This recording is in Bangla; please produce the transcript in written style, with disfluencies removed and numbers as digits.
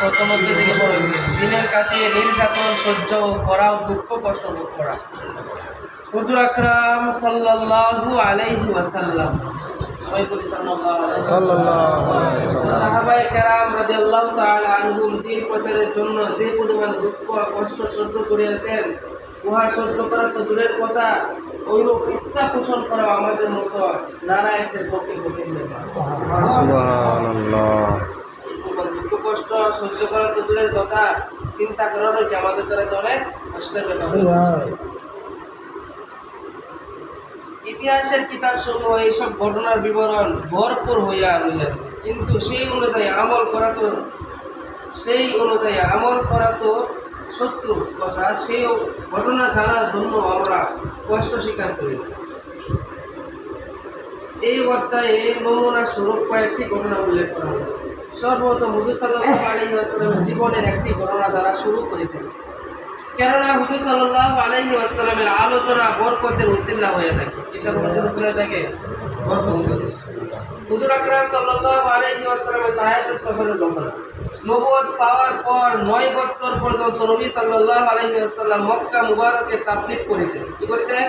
প্রথমত থেকে বড় দিনের কাছে নির্যাতন সহ্য করা ও দুঃখ কষ্ট ভোগ করা। হুজুর আকরাম সাল্লাল্লাহু আলাইহি ওয়াসাল্লাম, সবাই বলি সাল্লাল্লাহু আলাইহি ওয়াসাল্লাম, সাহাবায়ে কেরাম রাদিয়াল্লাহু তাআলা আনহুম দ্বীন প্রচারের জন্য যে পরিমাণ দুঃখ কষ্ট সহ্য করিয়াছেন, উহা সহ্য করা তো দূরের কথা, ওইরূপ ইচ্ছা পোষণ করা আমাদের মতো নানা একের পক্ষে কঠিন ব্যাপার। সুবহানাল্লাহ। দুঃখ কষ্ট সহ্য করা তো দূরের কথা, চিন্তা করারও কি আমাদের দ্বারা অনেক কষ্টের ব্যাপার। ইতিহাসের কিতাব সমূহ এইসব ঘটনার বিবরণ ভরপুর হইয়া রইয়াছে, কিন্তু সেই অনুযায়ী আমল করা তো শত্রু কথা। সেই ঘটনা জানার জন্য আমরা কষ্ট স্বীকার করি। এই অধ্যায়ে নমুনা স্বরূপ কয়েকটি ঘটনা উল্লেখ করা হয়েছে। সর্বপ্রথম হুজুর সাল্লাল্লাহু আলাইহি ওয়াসাল্লামের জীবনের একটি ঘটনা দ্বারা শুরু করিতেছে, কেননা হুজুর সাল্লাল্লাহু আলাইহি ওয়াসাল্লামের আলোচনা বরকতের উসিলা হয়ে থাকে। কিসের উসিলা হয়ে থাকে? হুজুর আকরাম সাল্লাল্লাহু আলাইহি ওয়াসাল্লামের তায়েফের সফরের ঘটনা। নবুয়ত পাওয়ার পর 9 বছর পর্যন্ত নবী সাল্লাল্লাহু আলাইহি ওয়াসাল্লাম মক্কা মুবারকে তাবলীগ করিতেন। কি করিতেন?